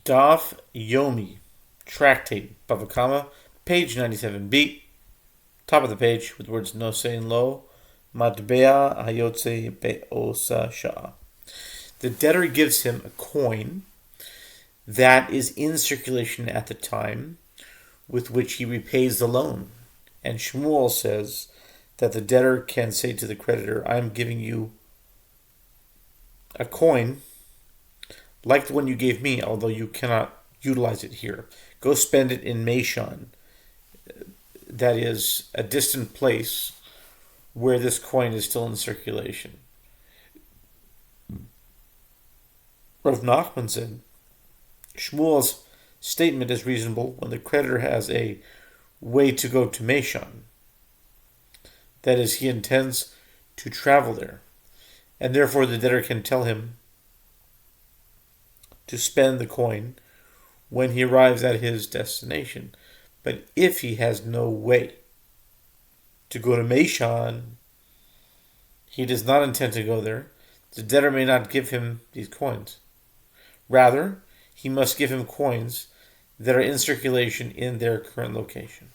Daf Yomi, Tractate, Bava, page 97b, top of the page with words no saying lo, Matbea Hayotze Be'osa Shah. The debtor gives him a coin that is in circulation at the time with which he repays the loan. And Shmuel says that the debtor can say to the creditor, I am giving you a coin like the one you gave me, although you cannot utilize it here. Go spend it in Meishon, that is a distant place where this coin is still in circulation. Rav Nachman said, Shmuel's statement is reasonable when the creditor has a way to go to Meishon. That is, he intends to travel there, and therefore the debtor can tell him to spend the coin when he arrives at his destination. But if he has no way to go to Meishon, he does not intend to go there, the debtor may not give him these coins. Rather, he must give him coins that are in circulation in their current location.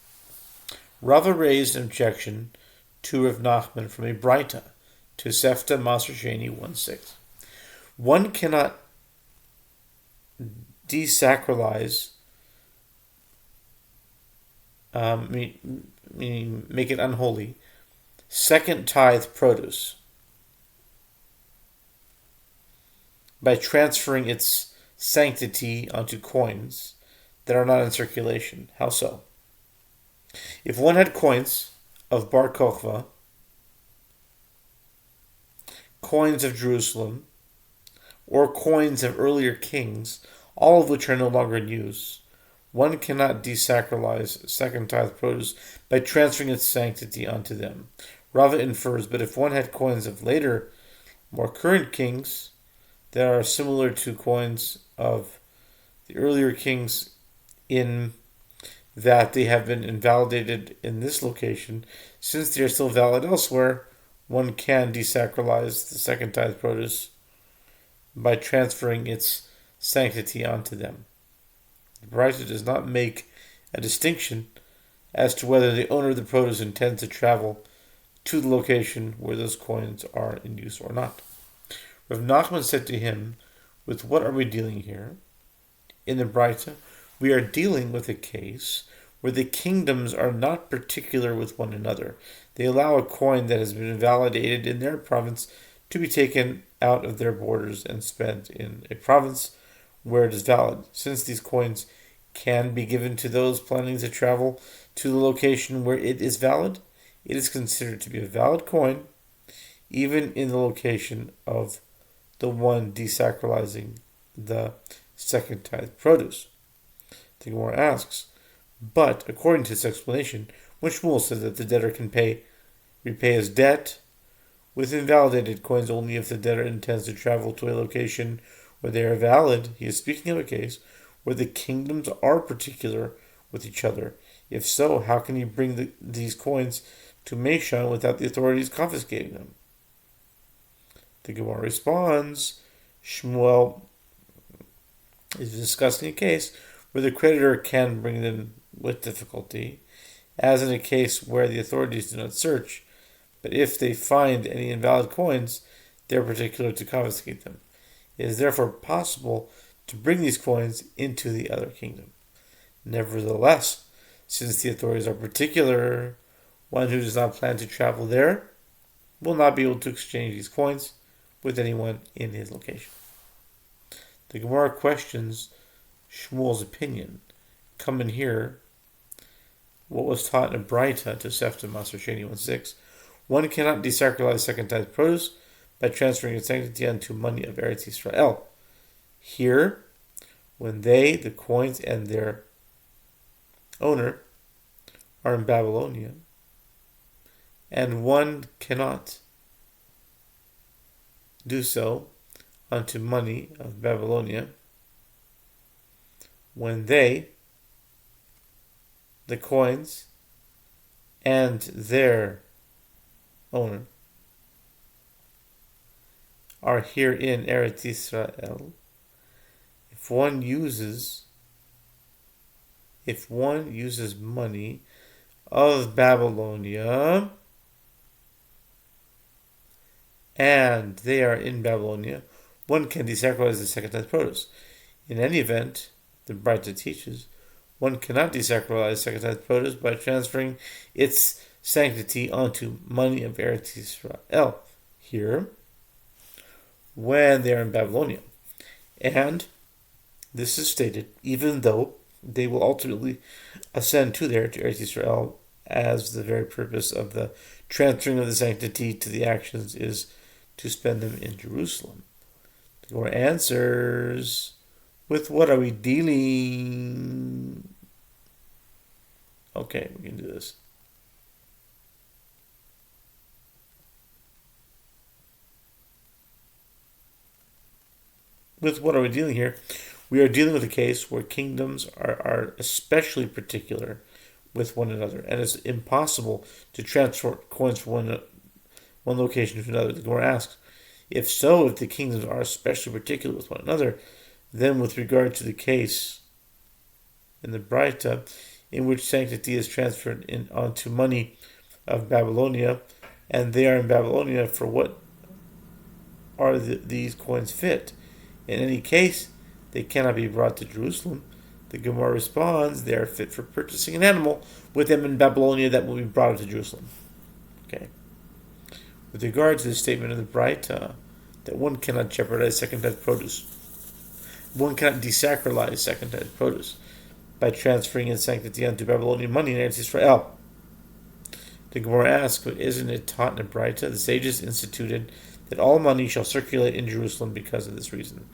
Rava raised an objection to Rav Nachman from a Braita, to Sefta Maser Sheni 1:6. One cannot desacralize, meaning make it unholy, second tithe produce by transferring its sanctity onto coins that are not in circulation. How so? If one had coins of Bar Kokhba, coins of Jerusalem, or coins of earlier kings, all of which are no longer in use, one cannot desacralize second tithe produce by transferring its sanctity onto them. Rava infers, but if one had coins of later, more current kings that are similar to coins of the earlier kings in that they have been invalidated in this location, since they are still valid elsewhere, one can desacralize the second tithe produce by transferring its sanctity onto them. The Braita does not make a distinction as to whether the owner of the produce intends to travel to the location where those coins are in use or not. Rav Nachman said to him, with what are we dealing here? In the Braita, we are dealing with a case where the kingdoms are not particular with one another. They allow a coin that has been invalidated in their province to be taken out of their borders and spent in a province where it is valid. Since these coins can be given to those planning to travel to the location where it is valid, it is considered to be a valid coin, even in the location of the one desacralizing the second tithe produce. The Gemara asks, but according to this explanation, when Shmuel says that the debtor can repay his debt with invalidated coins only if the debtor intends to travel to a location where they are valid, he is speaking of a case where the kingdoms are particular with each other. If so, how can he bring these coins to Meishon without the authorities confiscating them? The Gemara responds, Shmuel is discussing a case where the creditor can bring them with difficulty, as in a case where the authorities do not search, but if they find any invalid coins, they are particular to confiscate them. It is therefore possible to bring these coins into the other kingdom. Nevertheless, since the authorities are particular, one who does not plan to travel there will not be able to exchange these coins with anyone in his location. The Gemara questions Shmuel's opinion. Come in here, what was taught in a Braita to Sefta Maser Sheni 1:6. One cannot desacralize second tithe produce by transferring its sanctity onto money of Eretz Yisrael. Here, when they, the coins, and their owner are in Babylonia, and one cannot do so onto money of Babylonia, when they, the coins, and their owner are here in Eretz Yisrael, if if one uses money of Babylonia and they are in Babylonia, one can desacralize the second tenth produce. In any event, the Braita teaches, one cannot desacralize second tenth produce by transferring its sanctity onto money of Eretz Yisrael here when they are in Babylonia. And this is stated even though they will ultimately ascend to Eretz Yisrael, as the very purpose of the transferring of the sanctity to the actions is to spend them in Jerusalem. The Gemara answers, with what are we dealing? Okay, we can do this. With what are we dealing here? We are dealing with a case where kingdoms are especially particular with one another, and it's impossible to transfer coins from one location to another. The Gemara asks, if the kingdoms are especially particular with one another, then with regard to the case in the Braita, in which sanctity is transferred onto money of Babylonia, and they are in Babylonia, for what are these coins fit? In any case, they cannot be brought to Jerusalem. The Gemara responds, they are fit for purchasing an animal with them in Babylonia that will be brought to Jerusalem. Okay. With regard to the statement of the Braita that one cannot jeopardize second-tenth produce, one cannot desacralize second-tenth produce by transferring its sanctity onto Babylonian money in Eretz Yisrael. The Gemara asks, but isn't it taught in the Braita? The sages instituted that all money shall circulate in Jerusalem because of this reason.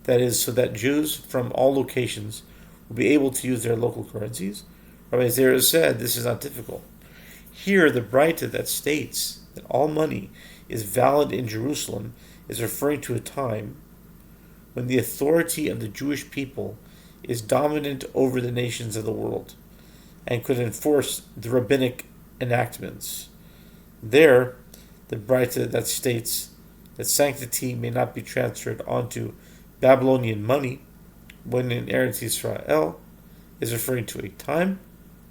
That is, so that Jews from all locations will be able to use their local currencies. Rabbi Zera said this is not difficult. Here, the Braita that states that all money is valid in Jerusalem is referring to a time when the authority of the Jewish people is dominant over the nations of the world and could enforce the rabbinic enactments. There, the Braita that states that sanctity may not be transferred onto Babylonian money when in Eretz Yisrael is referring to a time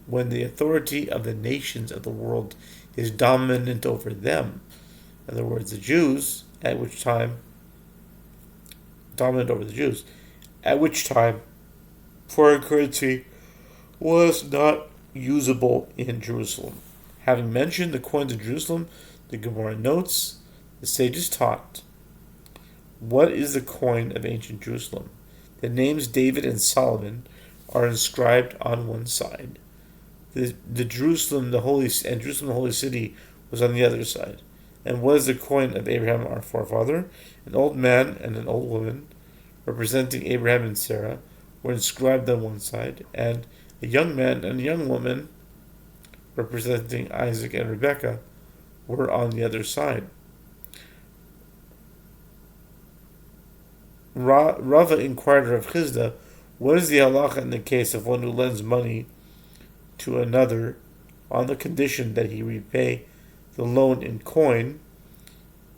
when the authority of the nations of the world is dominant over them. In other words, the Jews, at which time, dominant over the Jews, at which time foreign currency was not usable in Jerusalem. Having mentioned the coins of Jerusalem, the Gemara notes, the sages taught, what is the coin of ancient Jerusalem? The names David and Solomon are inscribed on one side. The Jerusalem, the holy city, was on the other side. And what is the coin of Abraham, our forefather? An old man and an old woman, representing Abraham and Sarah, were inscribed on one side, and a young man and a young woman, representing Isaac and Rebekah, were on the other side. Rava inquired of Chizda, what is the halacha in the case of one who lends money to another on the condition that he repay the loan in coin?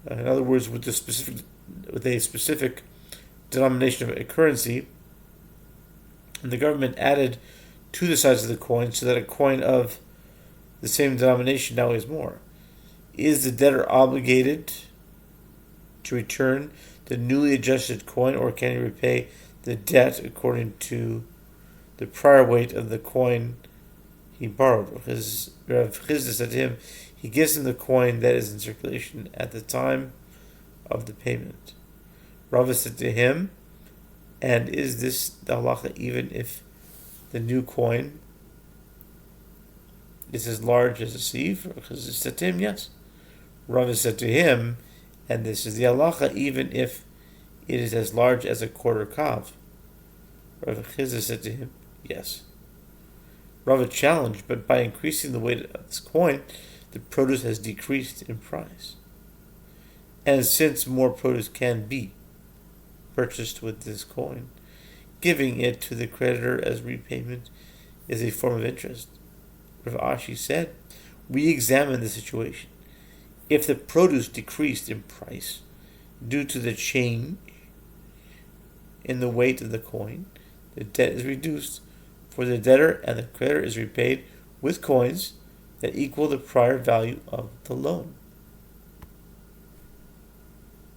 In other words, with a specific denomination of a currency, and the government added to the size of the coin so that a coin of the same denomination now is more. Is the debtor obligated to return the newly adjusted coin, or can he repay the debt according to the prior weight of the coin he borrowed? Rav Chisda said to him, he gives him the coin that is in circulation at the time of the payment. Rava said to him, and is this the halacha even if the new coin is as large as a sieve? Rav Chisda said to him, yes. Rava said to him, and this is the halacha even if it is as large as a quarter kav. Rav Chisda said to him, yes. Rava challenged, but by increasing the weight of this coin, the produce has decreased in price. And since more produce can be purchased with this coin, giving it to the creditor as repayment is a form of interest. Rav Ashi said, we examine the situation. If the produce decreased in price due to the change in the weight of the coin, the debt is reduced, for the debtor, and the creditor is repaid with coins that equal the prior value of the loan.